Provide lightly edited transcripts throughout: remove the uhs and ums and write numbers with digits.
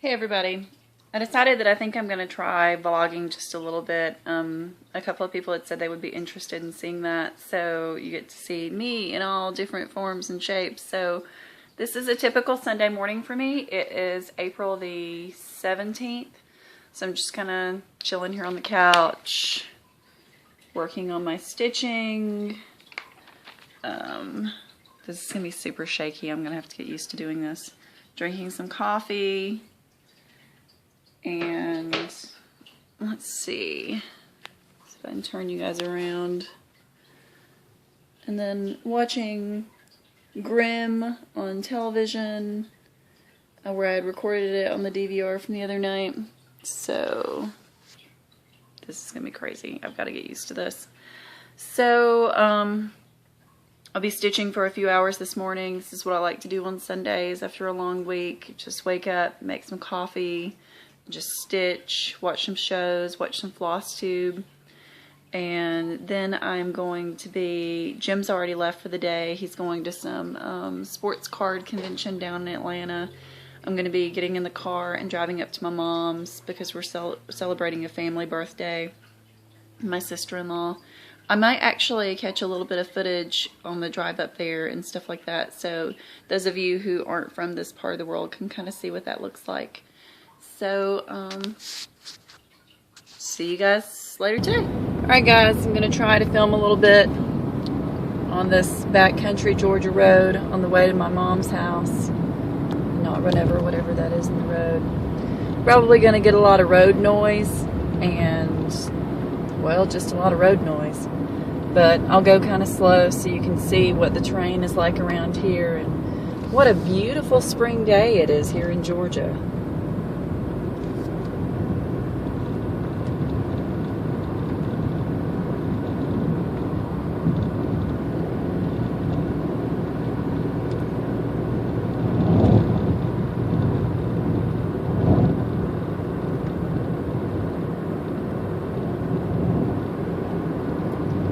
Hey everybody. I decided that I think I'm going to try vlogging just a little bit. A couple of people had said they would be interested in seeing that, so you get to see me in all different forms and shapes. So this is a typical Sunday morning for me. It is April the 17th, so I'm just kind of chilling here on the couch, working on my stitching. This is going to be super shaky. I'm going to have to get used to doing this. Drinking some coffee. And let's see if I can turn you guys around. And then watching Grimm on television, where I had recorded it on the DVR from the other night. So this is gonna be crazy. I've got to get used to this. So I'll be stitching for a few hours this morning. This is what I like to do on Sundays after a long week. Just wake up, make some coffee, just stitch, watch some shows, watch some Flosstube, and then I'm going to be, Jim's already left for the day. He's going to some sports card convention down in Atlanta. I'm going to be getting in the car and driving up to my mom's because we're celebrating a family birthday, my sister-in-law. I might actually catch a little bit of footage on the drive up there and stuff like that, so those of you who aren't from this part of the world can kind of see what that looks like. So, see you guys later today. Alright guys, I'm going to try to film a little bit on this backcountry Georgia road on the way to my mom's house. Not run over whatever that is in the road. Probably going to get a lot of road noise and, well, just a lot of road noise. But I'll go kind of slow so you can see what the terrain is like around here and what a beautiful spring day it is here in Georgia.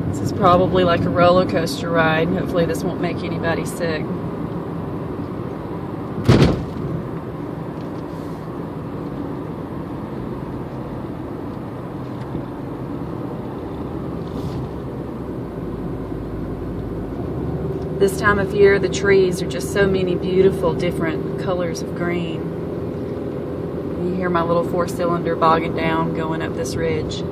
This is probably like a roller coaster ride. Hopefully this won't make anybody sick. This time of year, the trees are just so many beautiful different colors of green. You hear my little 4-cylinder bogging down going up this ridge.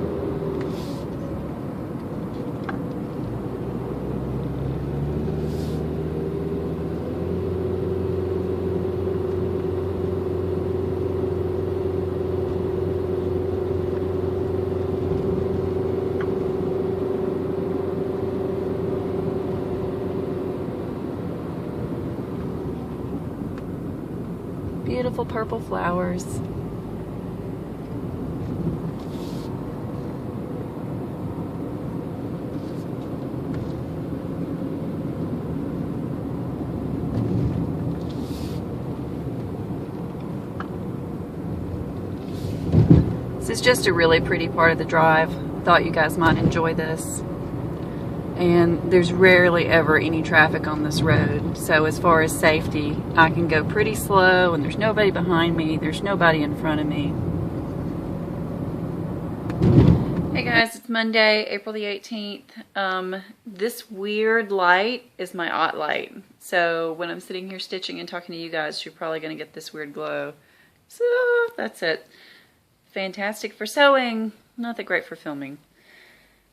Beautiful purple flowers. This is just a really pretty part of the drive. Thought you guys might enjoy this. And there's rarely ever any traffic on this road, so as far as safety, I can go pretty slow and there's nobody behind me, there's nobody in front of me. Hey guys, it's Monday, April the 18th. This weird light is my OT light, so when I'm sitting here stitching and talking to you guys, you're probably going to get this weird glow. So that's it. Fantastic for sewing, not that great for filming.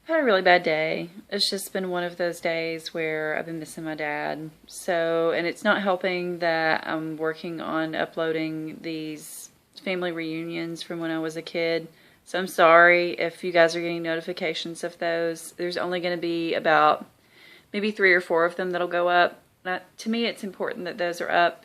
I had a really bad day. It's just been one of those days where I've been missing my dad. So, and it's not helping that I'm working on uploading these family reunions from when I was a kid. So I'm sorry if you guys are getting notifications of those. There's only going to be about maybe 3 or 4 of them that'll go up. To me, it's important that those are up.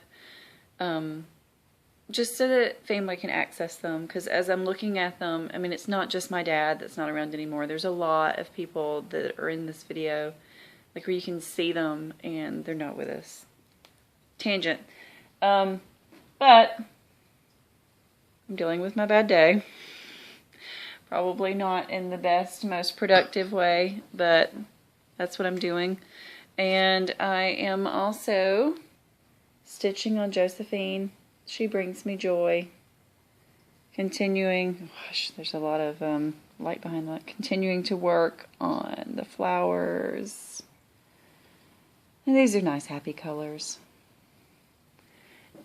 Just so that family can access them, because as I'm looking at them, I mean, it's not just my dad that's not around anymore. There's a lot of people that are in this video, like where you can see them and they're not with us. Tangent. But I'm dealing with my bad day. Probably not in the best, most productive way, but that's what I'm doing. And I am also stitching on Josephine. She brings me joy. continuing, gosh, there's a lot of light behind that, continuing to work on the flowers. And these are nice, happy colors.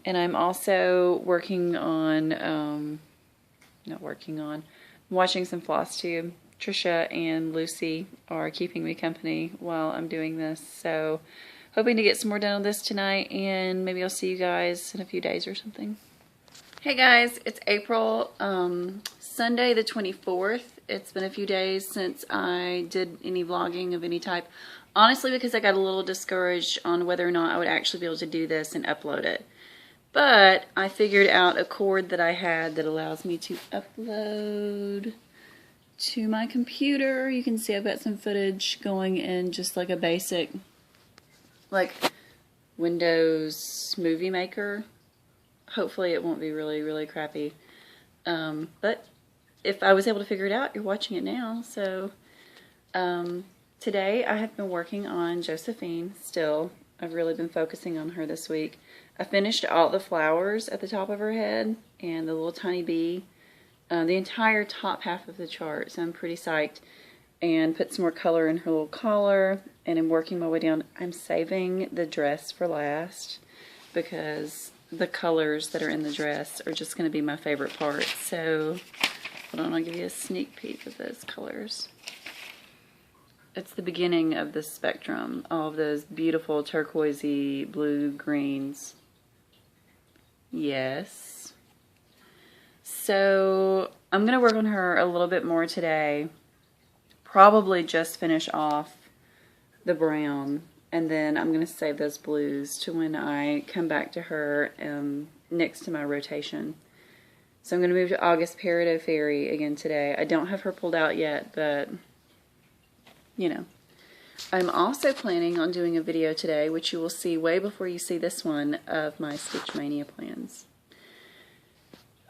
And I'm also working on, watching some Flosstube. Trisha and Lucy are keeping me company while I'm doing this. So, hoping to get some more done on this tonight, and maybe I'll see you guys in a few days or something. Hey guys, it's April, Sunday the 24th. It's been a few days since I did any vlogging of any type. Honestly, because I got a little discouraged on whether or not I would actually be able to do this and upload it. But I figured out a cord that I had that allows me to upload to my computer. You can see I've got some footage going in just like a basic, like, Windows Movie Maker. Hopefully it won't be really, really crappy. But if I was able to figure it out, you're watching it now. So today I have been working on Josephine still. I've really been focusing on her this week. I finished all the flowers at the top of her head and the little tiny bee. The entire top half of the chart. So I'm pretty psyched. And put some more color in her little collar. And I'm working my way down. I'm saving the dress for last because the colors that are in the dress are just going to be my favorite part. So, hold on, I'll give you a sneak peek of those colors. It's the beginning of the spectrum. All of those beautiful turquoisey blue greens. Yes. So, I'm going to work on her a little bit more today. Probably just finish off the brown. And then I'm going to save those blues to when I come back to her next to my rotation. So I'm going to move to August Peridot Fairy again today. I don't have her pulled out yet, but, you know. I'm also planning on doing a video today, which you will see way before you see this one, of my Stitch Mania plans.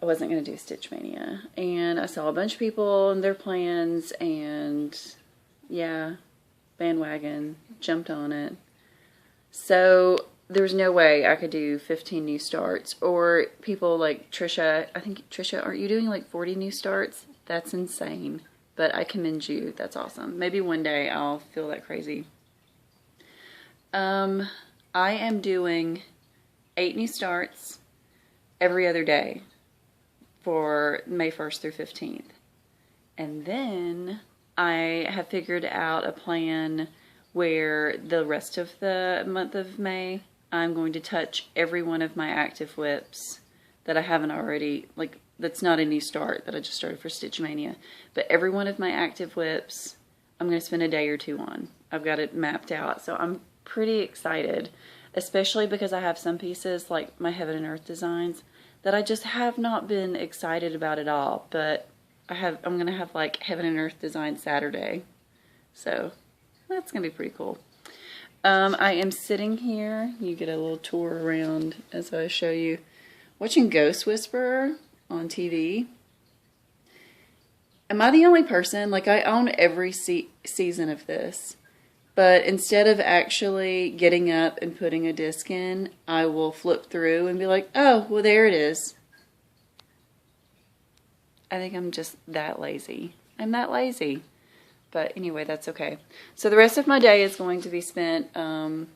I wasn't going to do Stitch Mania. And I saw a bunch of people and their plans, and yeah, bandwagon, jumped on it. So there was no way I could do 15 new starts, or people like Trisha. I think, Trisha, aren't you doing like 40 new starts? That's insane, but I commend you. That's awesome. Maybe one day I'll feel that crazy. I am doing 8 new starts every other day for May 1st through 15th. And then I have figured out a plan where the rest of the month of May, I'm going to touch every one of my active whips that I haven't already, like, that's not a new start that I just started for Stitch Mania. But every one of my active whips, I'm going to spend a day or two on. I've got it mapped out. So I'm pretty excited, especially because I have some pieces, like my Heaven and Earth designs, that I just have not been excited about at all. But I'm going to have like Heaven and Earth design Saturday. So that's going to be pretty cool. I am sitting here. You get a little tour around as I show you. Watching Ghost Whisperer on TV. Am I the only person? Like, I own every season of this. But instead of actually getting up and putting a disc in, I will flip through and be like, oh, well, there it is. I think I'm just that lazy. I'm that lazy. But anyway, that's okay. So the rest of my day is going to be spent, I'm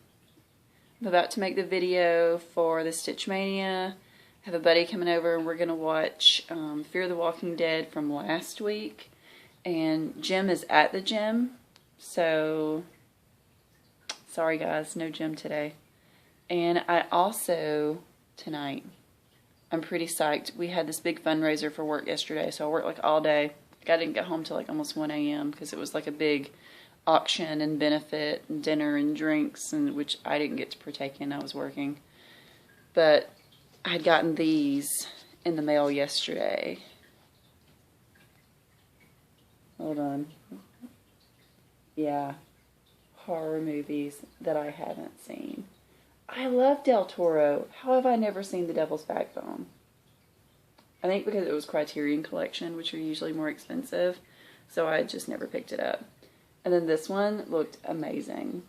about to make the video for the Stitch Mania. I have a buddy coming over and we're going to watch Fear the Walking Dead from last week. And Jim is at the gym. So, sorry guys, no gym today. And I also, tonight, I'm pretty psyched. We had this big fundraiser for work yesterday, so I worked like all day. I didn't get home till like almost 1 a.m. because it was like a big auction and benefit and dinner and drinks, and which I didn't get to partake in. I was working. But I had gotten these in the mail yesterday. Hold on. Yeah. Horror movies that I haven't seen. I love Del Toro. How have I never seen The Devil's Backbone? I think because it was Criterion Collection, which are usually more expensive, so I just never picked it up. And then this one looked amazing.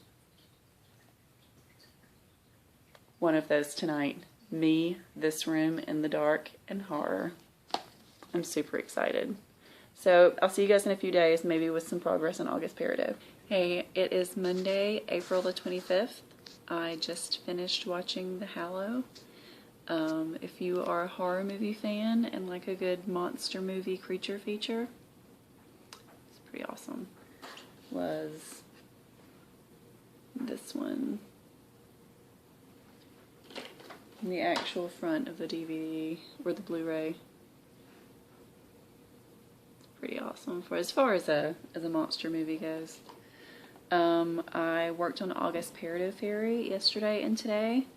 One of those tonight. Me, This Room in the Dark, and Horror. I'm super excited. So I'll see you guys in a few days, maybe with some progress on August Peridot. Hey, it is Monday, April the 25th. I just finished watching The Hallow. If you are a horror movie fan and like a good monster movie creature feature, it's pretty awesome. Was this one. And the actual front of the DVD or the Blu-ray. Pretty awesome for as far as a monster movie goes. I worked on August Peridot Fairy yesterday and today,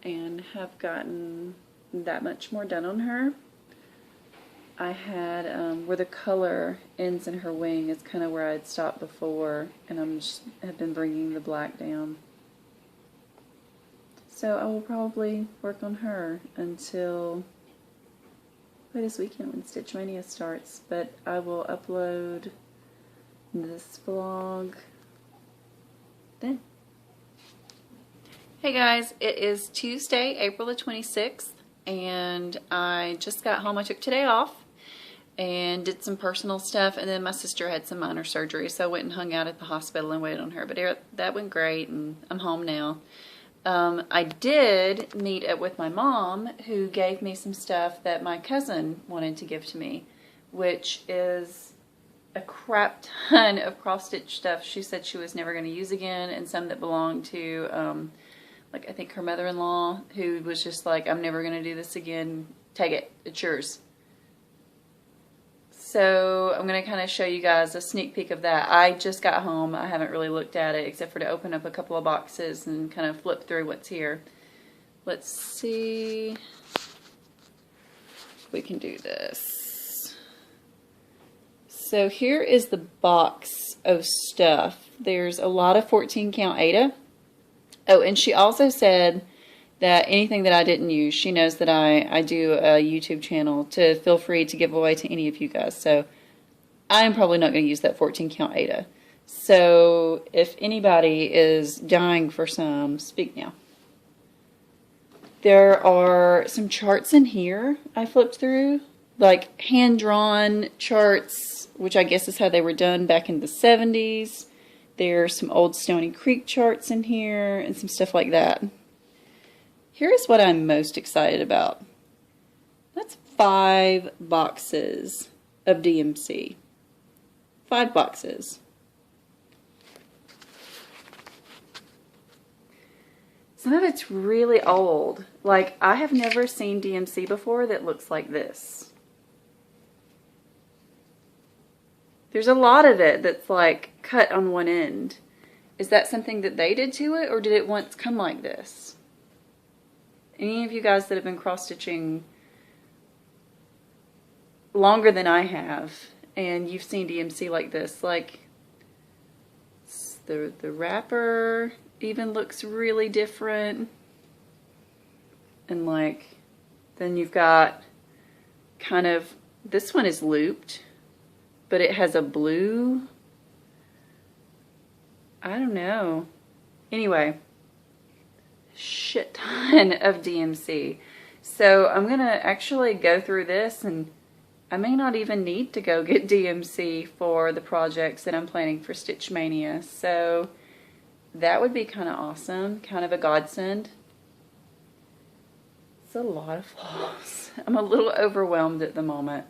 and have gotten that much more done on her. I had where the color ends in her wing is kind of where I'd stopped before, and have been bringing the black down. So I will probably work on her until this weekend when Stitch Maynia starts, but I will upload this vlog then. Hey guys, it is Tuesday, April the 26th, and I just got home. I took today off and did some personal stuff, and then my sister had some minor surgery, so I went and hung out at the hospital and waited on her, but that went great, and I'm home now. I did meet up with my mom, who gave me some stuff that my cousin wanted to give to me, which is a crap ton of cross-stitch stuff she said she was never going to use again, and some that belonged to, like, I think her mother-in-law, who was just like, I'm never going to do this again, take it, it's yours. So I'm going to kind of show you guys a sneak peek of that. I just got home. I haven't really looked at it except for to open up a couple of boxes and kind of flip through what's here. Let's see if we can do this. So here is the box of stuff. There's a lot of 14 count Aida. Oh, and she also said that anything that I didn't use, she knows that I do a YouTube channel, to feel free to give away to any of you guys. So I'm probably not going to use that 14 count Aida. So if anybody is dying for some, speak now. There are some charts in here I flipped through, like hand-drawn charts, which I guess is how they were done back in the 70s. There's some old Stony Creek charts in here and some stuff like that. Here's what I'm most excited about. That's 5 boxes of DMC. 5 boxes. Some of it's really old. Like, I have never seen DMC before that looks like this. There's a lot of it that's like cut on one end. Is that something that they did to it, or did it once come like this? Any of you guys that have been cross-stitching longer than I have, and you've seen DMC like this, like the wrapper even looks really different, and like then you've got kind of, this one is looped, but it has a blue, I don't know. Anyway, shit ton of DMC. So I'm gonna actually go through this, and I may not even need to go get DMC for the projects that I'm planning for Stitch Maynia. So that would be kind of awesome, kind of a godsend. It's a lot of floss. I'm a little overwhelmed at the moment.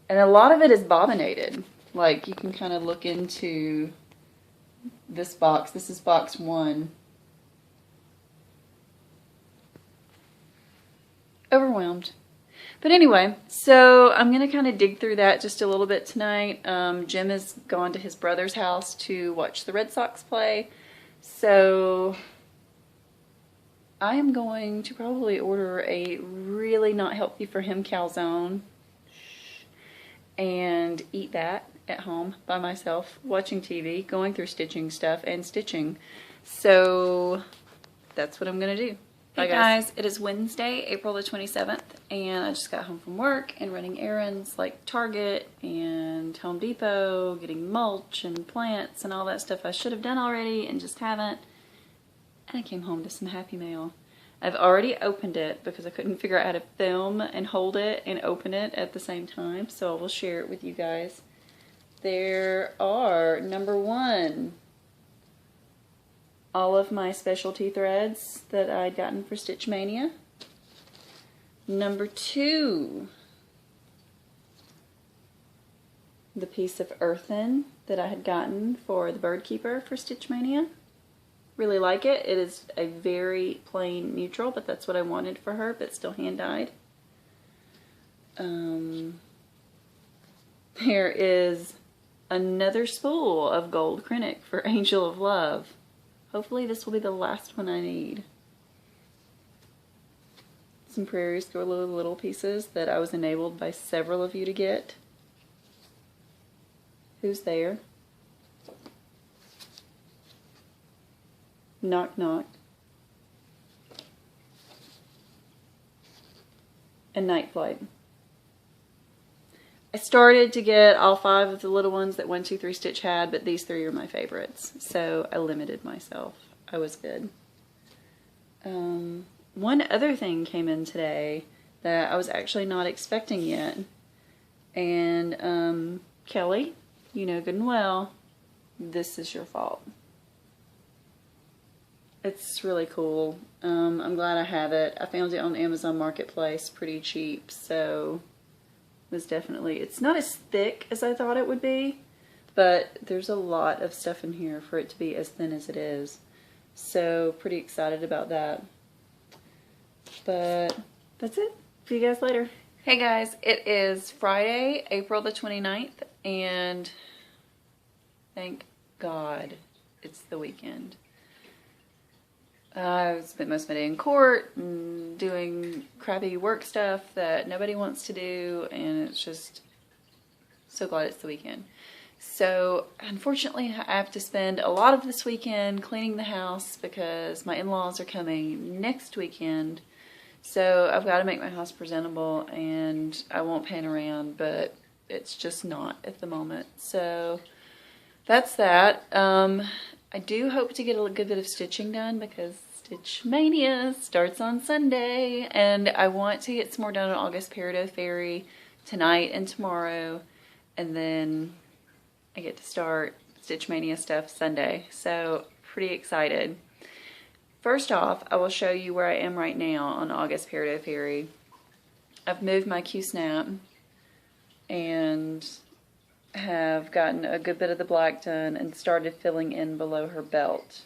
And a lot of it is bobbinated. Like, you can kind of look into this box. This is box 1. Overwhelmed. But anyway, so I'm going to kind of dig through that just a little bit tonight. Jim has gone to his brother's house to watch the Red Sox play. So I am going to probably order a really not healthy for him calzone and eat that at home by myself, watching TV, going through stitching stuff and stitching. So that's what I'm going to do. Hey guys, it is Wednesday, April the 27th, and I just got home from work and running errands like Target and Home Depot, getting mulch and plants and all that stuff I should have done already and just haven't. And I came home to some Happy Mail. I've already opened it because I couldn't figure out how to film and hold it and open it at the same time, so I will share it with you guys. There are, number one, all of my specialty threads that I'd gotten for Stitch Maynia. Number two, the piece of earthen that I had gotten for the bird keeper for Stitch Maynia. Really like it. It is a very plain neutral, but that's what I wanted for her, but still hand dyed. There is another spool of gold Krennic for Angel of Love. Hopefully this will be the last one I need. Some Prairie School little pieces that I was enabled by several of you to get. Who's there? Knock knock. And Night Flight. I started to get all 5 of the little ones that 123 Stitch had, but these 3 are my favorites, so I limited myself. I was good. One other thing came in today that I was actually not expecting yet, and Kelly, you know good and well, this is your fault. It's really cool. I'm glad I have it. I found it on Amazon Marketplace pretty cheap, so it was definitely, it's not as thick as I thought it would be, but there's a lot of stuff in here for it to be as thin as it is. So pretty excited about that. But that's it. See you guys later. Hey guys, it is Friday, April the 29th, and thank God it's the weekend. I spent most of my day in court and doing crappy work stuff that nobody wants to do, and it's just so glad it's the weekend. So unfortunately I have to spend a lot of this weekend cleaning the house because my in-laws are coming next weekend. So I've got to make my house presentable, and I won't pan around, but it's just not at the moment. So that's that. I do hope to get a good bit of stitching done because Stitch Maynia starts on Sunday, and I want to get some more done on August Peridot Fairy tonight and tomorrow, and then I get to start Stitch Maynia stuff Sunday. So pretty excited. First off, I will show you where I am right now on August Peridot Fairy. I've moved my Q-snap and have gotten a good bit of the black done and started filling in below her belt.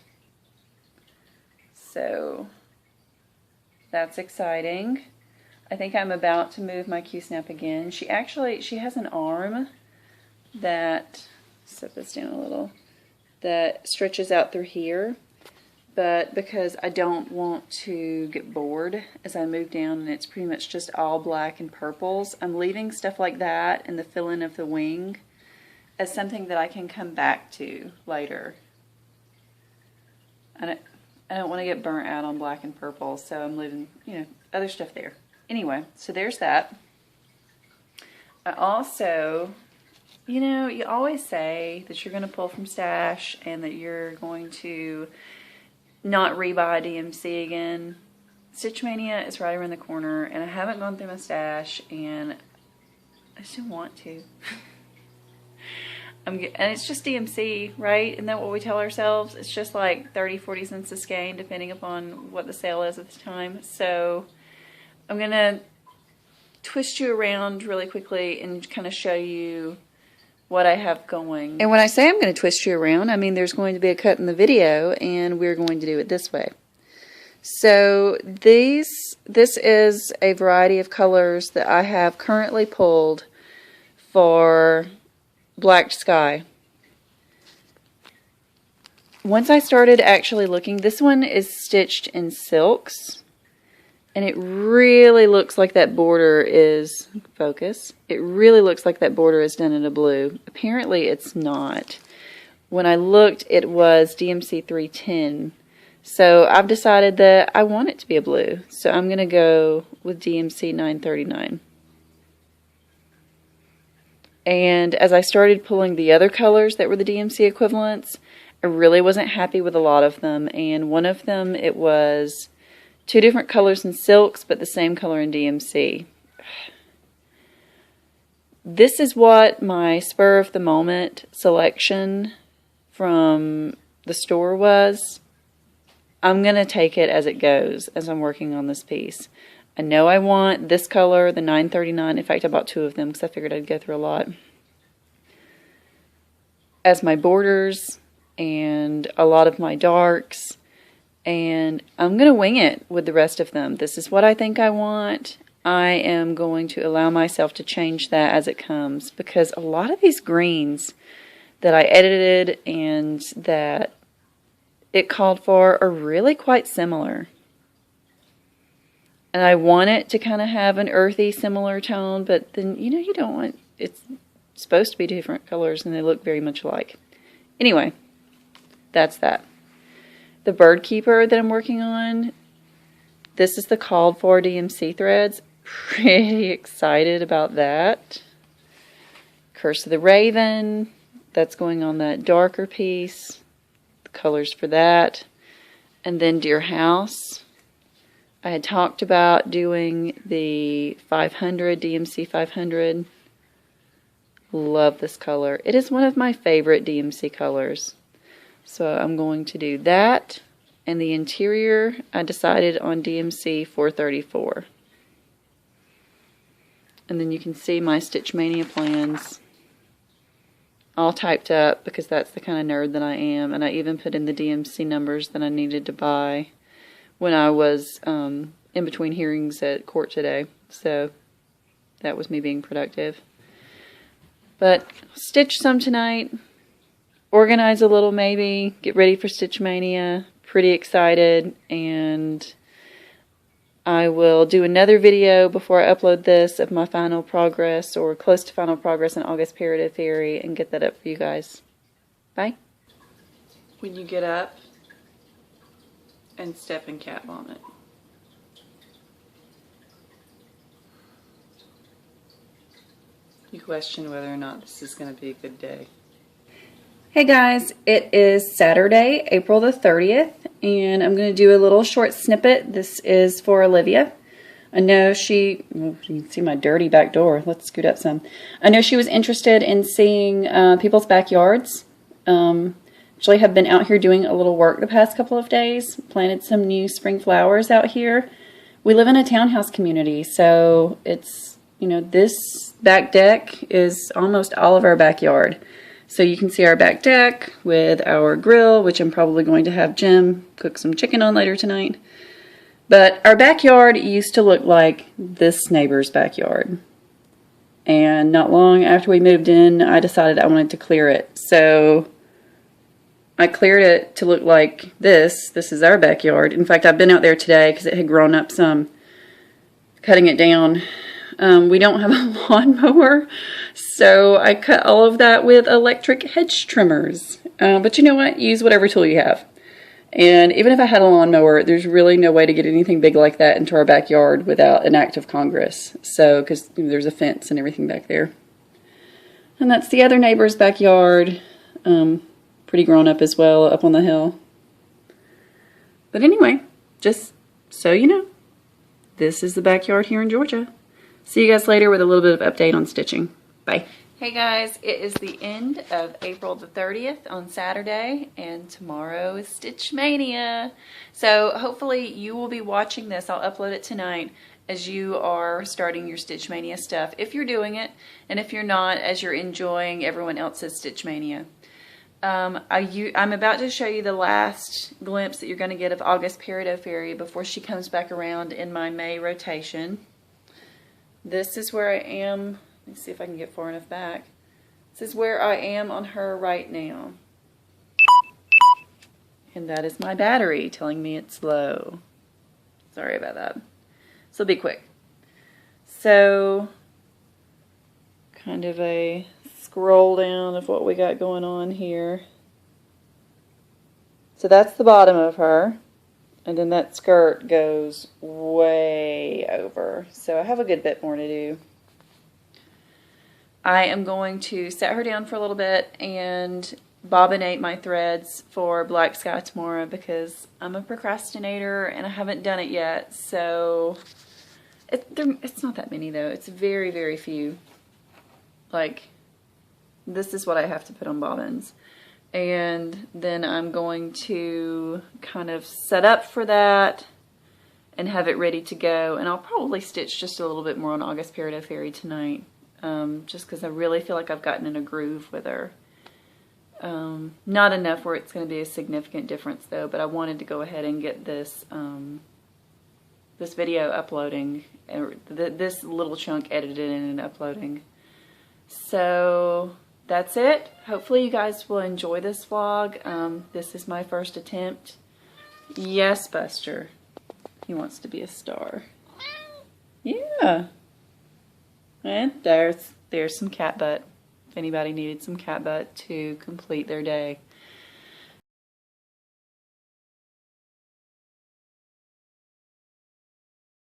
So that's exciting. I think I'm about to move my Q-snap again. She has an arm that, set this down a little, that stretches out through here. But because I don't want to get bored as I move down and it's pretty much just all black and purples, I'm leaving stuff like that and the fill-in of the wing as something that I can come back to later. I don't want to get burnt out on black and purple, so I'm leaving, you know, other stuff there. Anyway, so there's that. I also, you know, you always say that you're going to pull from stash and that you're going to not rebuy DMC again. Stitch Maynia is right around the corner, and I haven't gone through my stash, and I still want to. And it's just DMC, right? Isn't that what we tell ourselves? It's just like 30-40 cents a skein, depending upon what the sale is at the time. So I'm going to twist you around really quickly and kind of show you what I have going. And when I say I'm going to twist you around, I mean there's going to be a cut in the video, and we're going to do it this way. So this is a variety of colors that I have currently pulled for Black Sky. Once I started actually looking, this one is stitched in silks. And it really looks like that border is, focus, it really looks like that border is done in a blue. Apparently it's not. When I looked, it was DMC 310. So I've decided that I want it to be a blue. So I'm going to go with DMC 939. And as I started pulling the other colors that were the DMC equivalents, I really wasn't happy with a lot of them. And one of them, it was 2 different colors in silks, but the same color in DMC. This is what my spur of the moment selection from the store was. I'm going to take it as it goes as I'm working on this piece. I know I want this color, the 939. In fact, I bought 2 of them because I figured I'd go through a lot, as my borders and a lot of my darks. And I'm going to wing it with the rest of them. This is what I think I want. I am going to allow myself to change that as it comes, because a lot of these greens that I edited and that it called for are really quite similar. And I want it to kind of have an earthy, similar tone, but then, you know, you don't want, it's supposed to be different colors and they look very much alike. Anyway, that's that. The bird keeper that I'm working on, this is the called for DMC threads. Pretty excited about that. Curse of the Raven, that's going on that darker piece. The colors for that. And then Deer House. I had talked about doing the 500, DMC 500. Love this color. It is one of my favorite DMC colors. So I'm going to do that. And the interior, I decided on DMC 434. And then you can see my Stitch Mania plans all typed up, because that's the kind of nerd that I am. And I even put in the DMC numbers that I needed to buy when I was in between hearings at court today. So that was me being productive. But stitch some tonight. Organize a little maybe. Get ready for Stitch Mania. Pretty excited. And I will do another video before I upload this of my final progress, or close to final progress, in August Period Fairy, and get that up for you guys. Bye. When you get up and step in cat vomit. You question whether or not this is going to be a good day. Hey guys, it is Saturday, April the 30th, and I'm going to do a little short snippet. This is for Olivia. I know you can see my dirty back door. Let's scoot up some. I know she was interested in seeing people's backyards. Actually have been out here doing a little work the past couple of days. Planted some new spring flowers out here. We live in a townhouse community, so it's, you know, this back deck is almost all of our backyard. So you can see our back deck with our grill, which I'm probably going to have Jim cook some chicken on later tonight. But our backyard used to look like this neighbor's backyard. And not long after we moved in, I decided I wanted to clear it. So I cleared it to look like this. This is our backyard. In fact, I've been out there today because it had grown up some, cutting it down. We don't have a lawnmower, so I cut all of that with electric hedge trimmers. But you know what? Use whatever tool you have. And even if I had a lawnmower, there's really no way to get anything big like that into our backyard without an act of Congress. So, because there's a fence and everything back there. And that's the other neighbor's backyard. Pretty grown up as well, up on the hill. But anyway, just so you know, this is the backyard here in Georgia. See you guys later with a little bit of update on stitching. Bye. Hey guys, it is the end of April the 30th on Saturday, and tomorrow is Stitch Mania. So hopefully you will be watching this. I'll upload it tonight as you are starting your Stitch Mania stuff, if you're doing it, and if you're not, as you're enjoying everyone else's Stitch Mania. I'm about to show you the last glimpse that you're going to get of August Peridot Fairy before she comes back around in my May rotation. This is where I am. Let me see if I can get far enough back. This is where I am on her right now. And that is my battery telling me it's low. Sorry about that. This will be quick. So, kind of a scroll down of what we got going on here. So that's the bottom of her. And then that skirt goes way over. So I have a good bit more to do. I am going to set her down for a little bit and bobbinate my threads for Black Sky tomorrow because I'm a procrastinator and I haven't done it yet. So it's not that many though. It's very, very few. Like, this is what I have to put on bobbins. And then I'm going to kind of set up for that and have it ready to go. And I'll probably stitch just a little bit more on August Peridot Fairy tonight. Just because I really feel like I've gotten in a groove with her. Not enough where it's going to be a significant difference though, but I wanted to go ahead and get this this video uploading, this little chunk edited and uploading. So that's it. Hopefully you guys will enjoy this vlog. This is my first attempt. Yes, Buster. He wants to be a star. Yeah. And there's some cat butt. If anybody needed some cat butt to complete their day.